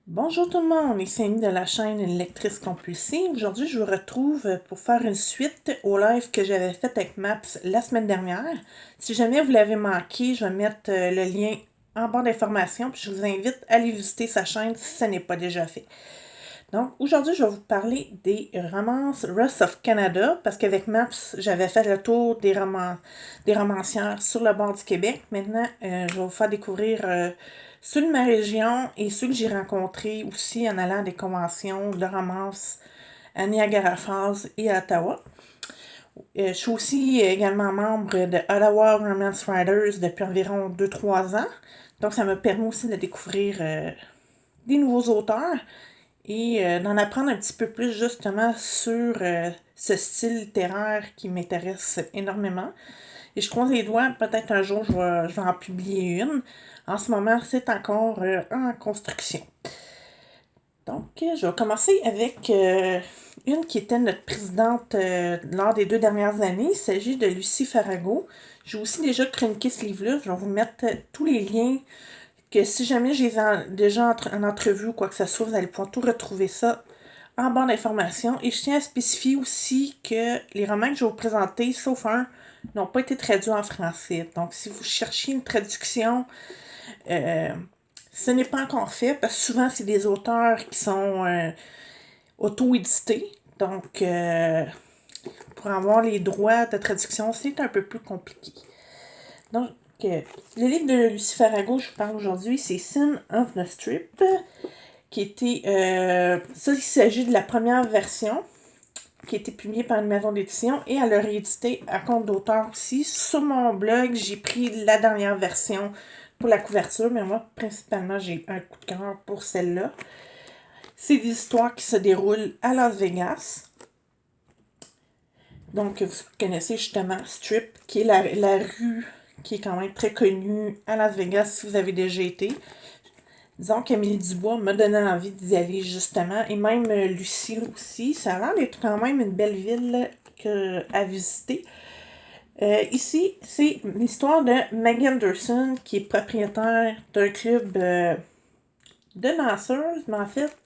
Bonjour tout le monde, ici Annie de la chaîne Lectrice Compulsive. Aujourd'hui, je vous retrouve pour faire une suite au live que j'avais fait avec Maps la semaine dernière. Si jamais vous l'avez manqué, je vais mettre le lien en barre d'informations, puis je vous invite à aller visiter sa chaîne si ce n'est pas déjà fait. Donc, aujourd'hui, je vais vous parler des romances Rust of Canada, parce qu'avec Maps, j'avais fait le tour des romancières sur le bord du Québec. Maintenant, je vais vous faire découvrir ceux de ma région et ceux que j'ai rencontrés aussi en allant à des conventions de romance à Niagara Falls et à Ottawa. Je suis aussi également membre de Ottawa Romance Writers depuis environ 2-3 ans. Donc, ça me permet aussi de découvrir des nouveaux auteurs et d'en apprendre un petit peu plus justement sur ce style littéraire qui m'intéresse énormément. Et je croise les doigts, peut-être un jour je vais en publier une. En ce moment, c'est encore en construction. Donc, je vais commencer avec une qui était notre présidente lors des 2 dernières années. Il s'agit de Lucie Farago. J'ai aussi déjà chroniqué ce livre-là. Je vais vous mettre tous les liens que si jamais j'ai déjà en entrevue ou quoi que ce soit, vous allez pouvoir tout retrouver ça en barre d'informations. Et je tiens à spécifier aussi que les romans que je vais vous présenter, sauf un, n'ont pas été traduits en français. Donc, si vous cherchez une traduction, euh, ce n'est pas encore fait parce que souvent, c'est des auteurs qui sont auto-édités. Donc, pour avoir les droits de traduction, c'est un peu plus compliqué. Donc, le livre de Lucie Farago, je vous parle aujourd'hui, c'est Sin of the Strip, qui était... ça, il s'agit de la première version, qui a été publiée par une maison d'édition, et elle a réédité à compte d'auteur aussi. Sur mon blog, j'ai pris la dernière version pour la couverture, mais moi, principalement, j'ai un coup de cœur pour celle-là. C'est des histoires qui se déroulent à Las Vegas. Donc, vous connaissez justement Strip, qui est la rue qui est quand même très connue à Las Vegas si vous avez déjà été. Disons qu'Amélie Dubois m'a donné envie d'y aller justement, et même Lucie aussi. Ça a l'air d'être quand même une belle ville à visiter. Ici, c'est l'histoire de Maggie Anderson, qui est propriétaire d'un club de danseuses, mais en fait,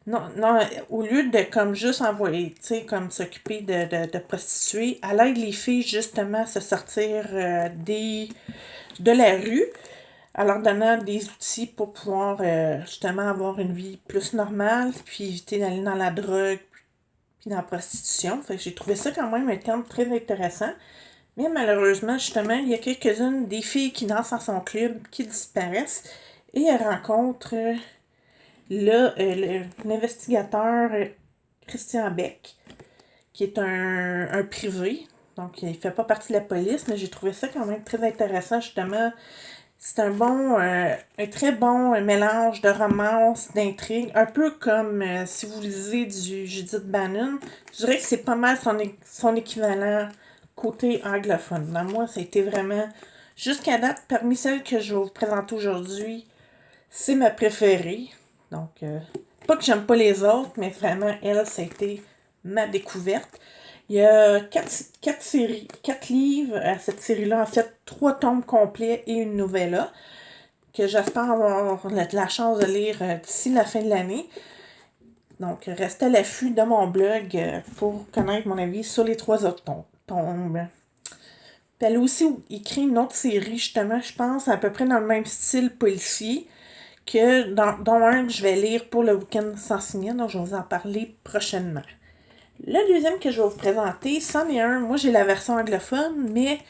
non, non, au lieu de comme juste envoyer, tu sais, comme s'occuper de prostituées, elle aide les filles justement à se sortir de la rue, en leur donnant des outils pour pouvoir justement avoir une vie plus normale, puis éviter d'aller dans la drogue, puis dans la prostitution. Fait que j'ai trouvé ça quand même un terme très intéressant. Mais malheureusement, justement, il y a quelques-unes des filles qui dansent dans son club qui disparaissent et elle rencontre l'investigateur Christian Beck, qui est un privé. Donc, il fait pas partie de la police, mais j'ai trouvé ça quand même très intéressant, justement. C'est un très bon mélange de romance, d'intrigue, un peu comme si vous lisez du Judith Bannon. Je dirais que c'est pas mal son équivalent côté anglophone. Dans moi, ça a été vraiment, jusqu'à date, parmi celles que je vais vous présenter aujourd'hui, c'est ma préférée. Donc, pas que j'aime pas les autres, mais vraiment, elle, ça a été ma découverte. Il y a quatre livres à cette série-là. En fait, 3 tomes complets et une novella que j'espère avoir la chance de lire d'ici la fin de l'année. Donc, restez à l'affût de mon blog pour connaître mon avis sur les 3 autres tomes. Puis elle a aussi écrit une autre série, justement, je pense, à peu près dans le même style policier, dont un que je vais lire pour le week-end sans signer, donc je vais vous en parler prochainement. Le deuxième que je vais vous présenter, c'en est un. Moi, j'ai la version anglophone, mais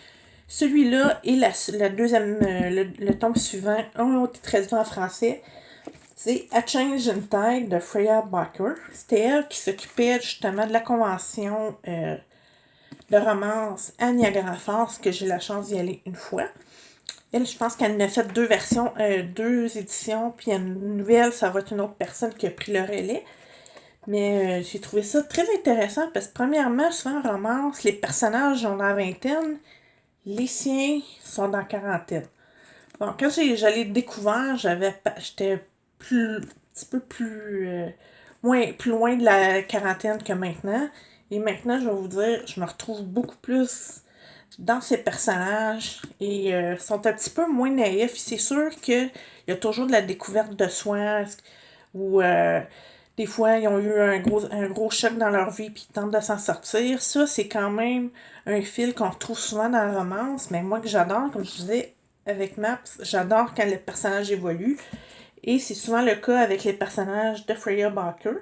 celui-là et la deuxième, le tome suivant ont été traduits en français. C'est A Change in Tide de Freya Barker. C'était elle qui s'occupait justement de la convention de romance à Niagara Falls, que j'ai la chance d'y aller une fois. Elle, je pense qu'elle en a fait 2 versions, 2 éditions, puis une nouvelle, ça va être une autre personne qui a pris le relais. Mais j'ai trouvé ça très intéressant parce que, premièrement, souvent en romance, les personnages ont la vingtaine, les siens sont dans la quarantaine. Bon, quand j'allais découvert, j'étais un petit peu plus loin de la quarantaine que maintenant. Et maintenant, je vais vous dire, je me retrouve beaucoup plus dans ses personnages et sont un petit peu moins naïfs. C'est sûr qu'il y a toujours de la découverte de soi ou des fois ils ont eu un gros choc dans leur vie puis ils tentent de s'en sortir. Ça, c'est quand même un fil qu'on retrouve souvent dans la romance, mais moi que j'adore, comme je disais avec Maps, j'adore quand le personnage évolue. Et c'est souvent le cas avec les personnages de Freya Barker.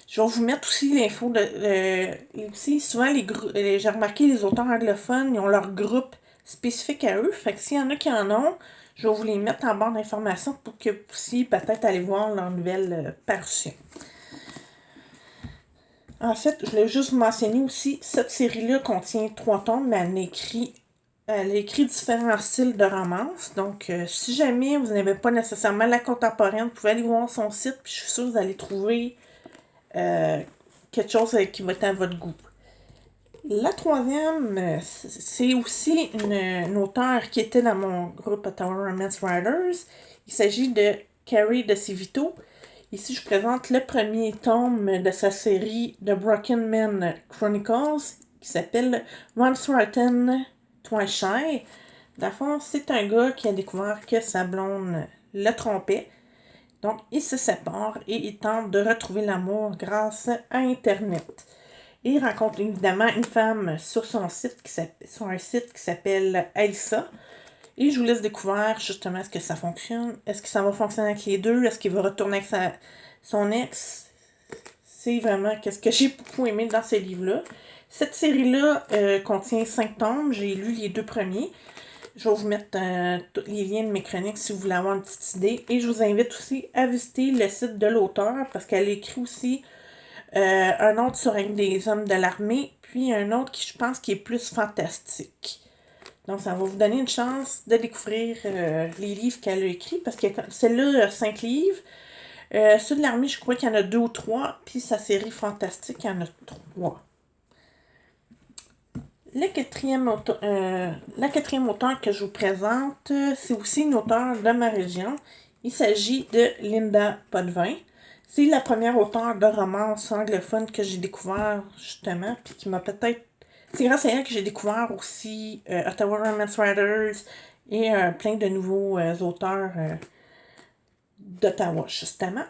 Je vais vous mettre aussi l'info de. Aussi, souvent, j'ai remarqué les auteurs anglophones, ils ont leur groupe spécifique à eux. Fait que s'il y en a qui en ont, je vais vous les mettre en barre d'informations pour que vous puissiez peut-être aller voir leur nouvelle parution. En fait, je voulais juste vous mentionner aussi, cette série-là contient 3 tomes, mais elle a écrit différents styles de romance. Donc, si jamais vous n'avez pas nécessairement la contemporaine, vous pouvez aller voir son site, puis je suis sûre que vous allez trouver quelque chose qui va être à votre goût. La troisième, c'est aussi une auteure qui était dans mon groupe Ottawa Romance Writers. Il s'agit de Carrie DeCivito. Ici, je présente le premier tome de sa série The Broken Men Chronicles qui s'appelle Once Rotten, Twice Shy. Dans le fond, c'est un gars qui a découvert que sa blonde le trompait. Donc, il se sépare et il tente de retrouver l'amour grâce à Internet. Et il rencontre évidemment une femme sur un site qui s'appelle Elsa. Et je vous laisse découvrir justement est-ce que ça fonctionne. Est-ce que ça va fonctionner avec les deux? Est-ce qu'il va retourner avec son ex? C'est vraiment qu'est-ce que j'ai beaucoup aimé dans ce livre-là. Cette série-là contient 5 tomes. J'ai lu les 2 premiers. Je vais vous mettre tous les liens de mes chroniques si vous voulez avoir une petite idée. Et je vous invite aussi à visiter le site de l'auteur parce qu'elle a écrit aussi un autre sur un des hommes de l'armée, puis un autre qui je pense qui est plus fantastique. Donc ça va vous donner une chance de découvrir les livres qu'elle a écrits parce que celle-là a 5 livres. Ceux de l'armée, je crois qu'il y en a 2 ou 3, puis sa série fantastique, il y en a 3. La quatrième auteure que je vous présente, c'est aussi une auteure de ma région. Il s'agit de Linda Potvin. C'est la première auteure de romance anglophone que j'ai découvert, justement, puis qui m'a peut-être... C'est grâce à elle que j'ai découvert aussi Ottawa Romance Writers et plein de nouveaux auteurs d'Ottawa, justement.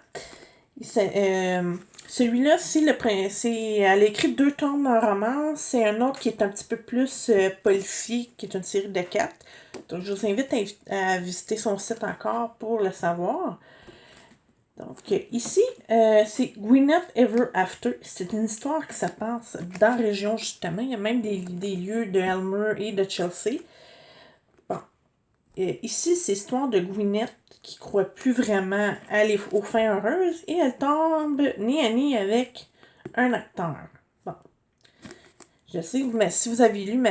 Celui-là, elle a écrit 2 tomes en romance. C'est un autre qui est un petit peu plus policier, qui est une série de 4. Donc, je vous invite à visiter son site encore pour le savoir. Donc, ici, c'est Gwyneth Ever After. C'est une histoire qui se passe dans la région, justement. Il y a même des lieux de Elmer et de Chelsea. Bon. Ici, c'est l'histoire de Gwyneth qui croit plus vraiment aux fins heureuses et elle tombe nez à nez avec un acteur. Bon. Je sais, mais si vous avez lu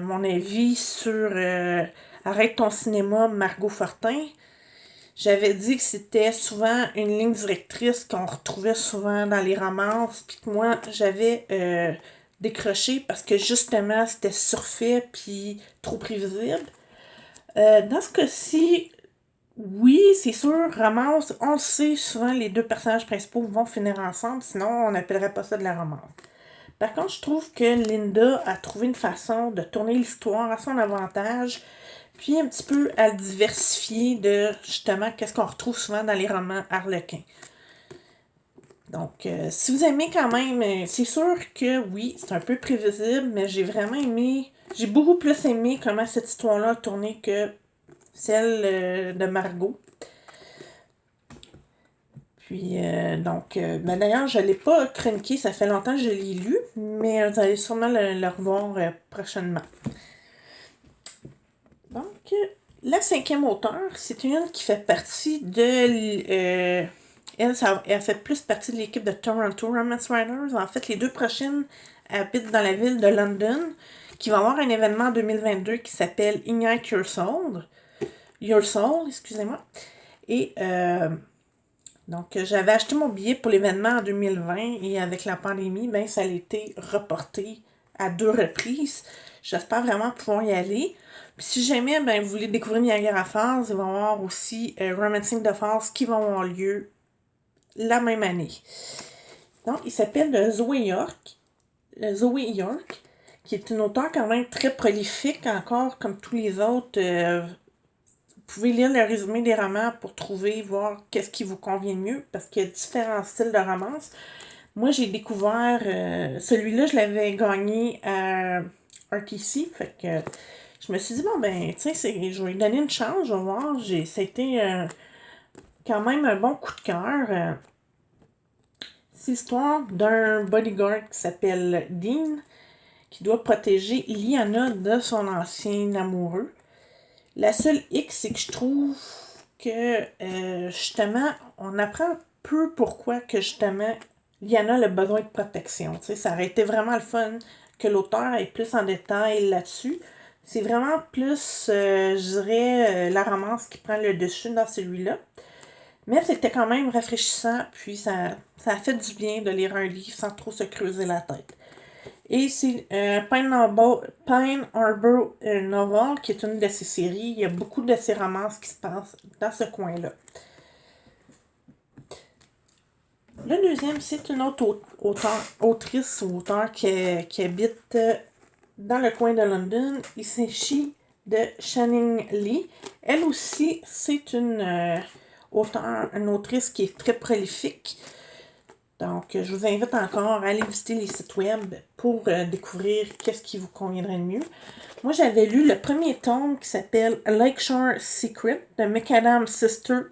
mon avis sur Arrête ton cinéma, Margot Fortin, j'avais dit que c'était souvent une ligne directrice qu'on retrouvait souvent dans les romances, puis que moi, j'avais décroché parce que justement, c'était surfait puis trop prévisible. Dans ce cas-ci, oui, c'est sûr, romance, on le sait, souvent les 2 personnages principaux vont finir ensemble, sinon on n'appellerait pas ça de la romance. Par contre, je trouve que Linda a trouvé une façon de tourner l'histoire à son avantage, puis un petit peu à le diversifier de, justement, qu'est-ce qu'on retrouve souvent dans les romans harlequins. Donc, si vous aimez quand même, c'est sûr que oui, c'est un peu prévisible, mais j'ai beaucoup plus aimé comment cette histoire-là a tourné que celle de Margot. Puis, d'ailleurs, je ne l'ai pas chroniqué, ça fait longtemps que je l'ai lu, mais vous allez sûrement le revoir prochainement. Donc, la 5e auteure, c'est une qui fait partie de... elle fait plus partie de l'équipe de Toronto Romance Writers. En fait, les 2 prochaines habitent dans la ville de London, qui va avoir un événement en 2022 qui s'appelle Ignite Your Soul. Excusez-moi. Et donc, j'avais acheté mon billet pour l'événement en 2020 et avec la pandémie, ça a été reporté à 2 reprises. J'espère vraiment pouvoir y aller. Puis si jamais vous voulez découvrir Niagara Falls, il va y avoir aussi Romancing the Falls qui vont avoir lieu la même année. Donc, il s'appelle Zoé York, qui est une auteure quand même très prolifique, encore comme tous les autres. Vous pouvez lire le résumé des romans pour trouver, voir qu'est-ce qui vous convient le mieux, parce qu'il y a différents styles de romance. Moi, j'ai découvert, celui-là, je l'avais gagné à RTC, fait que je me suis dit, bon, ben, tu sais, je vais lui donner une chance, je vais voir. Ça a été quand même un bon coup de cœur. C'est l'histoire d'un bodyguard qui s'appelle Dean, qui doit protéger Lyanna de son ancien amoureux. La seule hic, c'est que je trouve que, justement, on apprend peu pourquoi que, justement, Lyanna a besoin de protection. Tu sais, ça aurait été vraiment le fun que l'auteur ait plus en détail là-dessus. C'est vraiment plus, je dirais, la romance qui prend le dessus dans celui-là. Mais c'était quand même rafraîchissant, puis ça a fait du bien de lire un livre sans trop se creuser la tête. Et c'est Pine Arbor Novel, qui est une de ses séries. Il y a beaucoup de ces romances qui se passent dans ce coin-là. Le deuxième, c'est une autre autrice ou auteur qui habite dans le coin de London. Il s'agit de Channing Lee. Elle aussi, c'est une autrice qui est très prolifique. Donc, je vous invite encore à aller visiter les sites web pour découvrir qu'est-ce qui vous conviendrait le mieux. Moi, j'avais lu le premier tome qui s'appelle Lakeshore Secret de Macadam Sisters.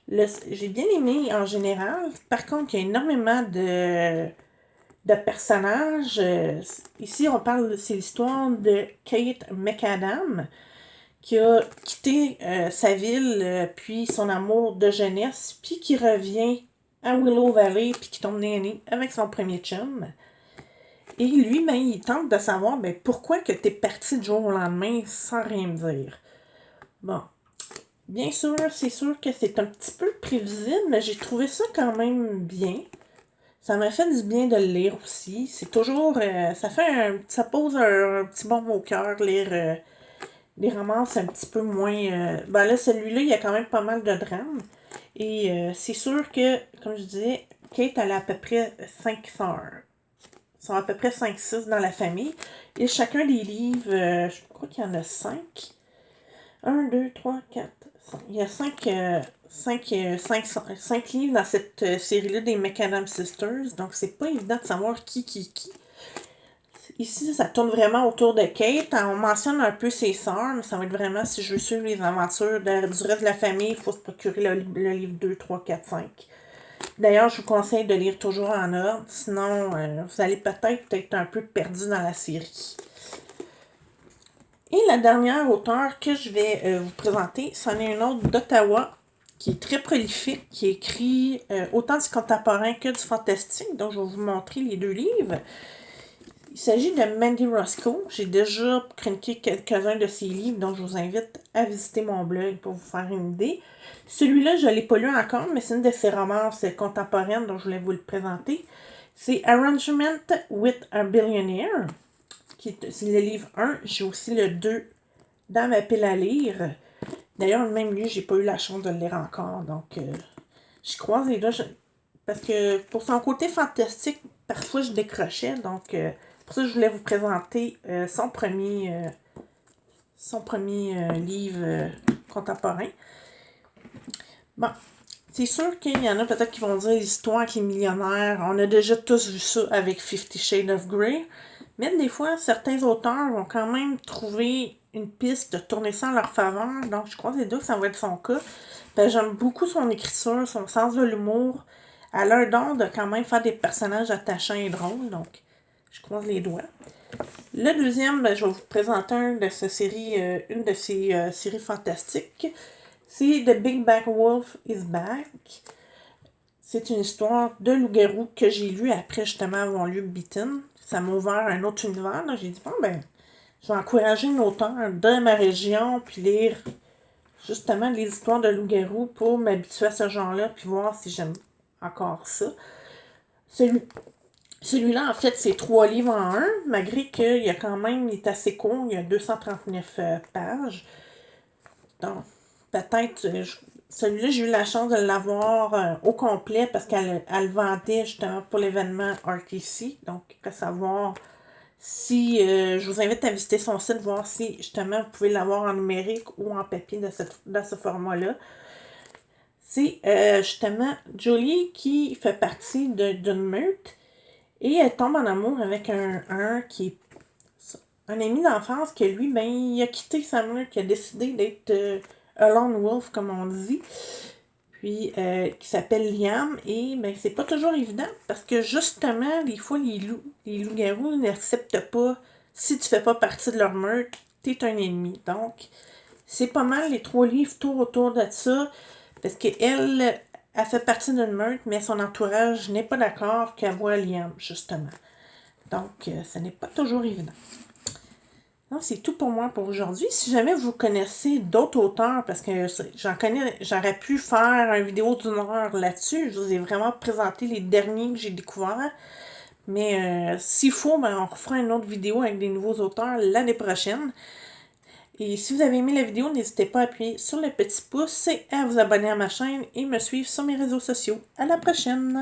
J'ai bien aimé en général. Par contre, il y a énormément de personnages. Ici, c'est l'histoire de Kate McAdam qui a quitté sa ville, puis son amour de jeunesse, puis qui revient à Willow Valley, puis qui tombe nez avec son premier chum. Et lui, ben, il tente de savoir pourquoi que t'es parti du jour au lendemain sans rien me dire. Bon, bien sûr, c'est sûr que c'est un petit peu prévisible, mais j'ai trouvé ça quand même bien. Ça m'a fait du bien de le lire aussi. C'est toujours... ça pose un petit bon au cœur, lire des romances un petit peu moins... ben là, celui-là, il y a quand même pas mal de drames. Et c'est sûr que, comme je disais, Kate, elle a à peu près 5 sœurs. Ils sont à peu près 5-6 dans la famille. Et chacun des livres, je crois qu'il y en a 5. 1, 2, 3, 4, 5. Il y a 5 livres dans cette série-là des McAdam Sisters. Donc, c'est pas évident de savoir qui. Ici, ça tourne vraiment autour de Kate. On mentionne un peu ses sœurs, mais ça va être vraiment, si je veux suivre les aventures du reste de la famille, il faut se procurer le livre 2, 3, 4, 5. D'ailleurs, je vous conseille de lire toujours en ordre, sinon vous allez peut-être être un peu perdu dans la série. Et la dernière auteure que je vais vous présenter, c'en est une autre d'Ottawa, qui est très prolifique, qui écrit autant du contemporain que du fantastique. Donc, je vais vous montrer les 2 livres. Il s'agit de Mandy Roscoe. J'ai déjà chroniqué quelques-uns de ses livres, donc je vous invite à visiter mon blog pour vous faire une idée. Celui-là, je ne l'ai pas lu encore, mais c'est une de ses romances contemporaines dont je voulais vous le présenter. C'est Arrangement with a Billionaire, c'est le livre 1. J'ai aussi le 2 dans ma pile à lire. D'ailleurs, même lui, j'ai pas eu la chance de le lire encore, donc je croise les doigts. Parce que pour son côté fantastique, parfois je décrochais, donc... pour ça, je voulais vous présenter son premier livre contemporain. Bon, c'est sûr qu'il y en a peut-être qui vont dire l'histoire avec les millionnaires. On a déjà tous vu ça avec 50 Shades of Grey. Mais des fois, certains auteurs vont quand même trouver une piste de tourner ça en leur faveur. Donc, je crois que ça va être son cas. J'aime beaucoup son écriture, son sens de l'humour. Elle a un don de quand même faire des personnages attachants et drôles. Donc, je croise les doigts. Le deuxième, je vais vous présenter une de ces séries fantastiques. C'est The Big Bad Wolf is Back. C'est une histoire de loup-garou que j'ai lu après justement avoir lu Beaten. Ça m'a ouvert un autre univers. Là. J'ai dit, bon, je vais encourager une auteure de ma région, puis lire justement les histoires de loup-garou pour m'habituer à ce genre-là, puis voir si j'aime encore ça. Celui-là, en fait, c'est 3 livres en un, malgré qu'il est assez court, il y a 239 pages. Donc, peut-être, celui-là, j'ai eu la chance de l'avoir au complet parce qu'elle le vendait justement pour l'événement RTC. Donc, à savoir si je vous invite à visiter son site, voir si justement vous pouvez l'avoir en numérique ou en papier dans ce format-là. C'est justement Jolie qui fait partie d'une meute et elle tombe en amour avec un qui est un ami d'enfance que lui, ben, il a quitté sa meute, qui a décidé d'être un lone wolf, comme on dit. Puis, qui s'appelle Liam. Et, ben, c'est pas toujours évident parce que, justement, des fois, les loups-garous n'acceptent pas, si tu fais pas partie de leur meute, t'es un ennemi. Donc, c'est pas mal les 3 livres tout autour de ça. Parce qu'elle, elle fait partie d'une meute, mais son entourage n'est pas d'accord qu'elle voit Liam, justement. Donc, ce n'est pas toujours évident. Non, c'est tout pour moi pour aujourd'hui. Si jamais vous connaissez d'autres auteurs, parce que j'aurais pu faire une vidéo d'une heure là-dessus. Je vous ai vraiment présenté les derniers que j'ai découverts. Mais s'il faut, ben, on refera une autre vidéo avec des nouveaux auteurs l'année prochaine. Et si vous avez aimé la vidéo, n'hésitez pas à appuyer sur le petit pouce et à vous abonner à ma chaîne et me suivre sur mes réseaux sociaux. À la prochaine!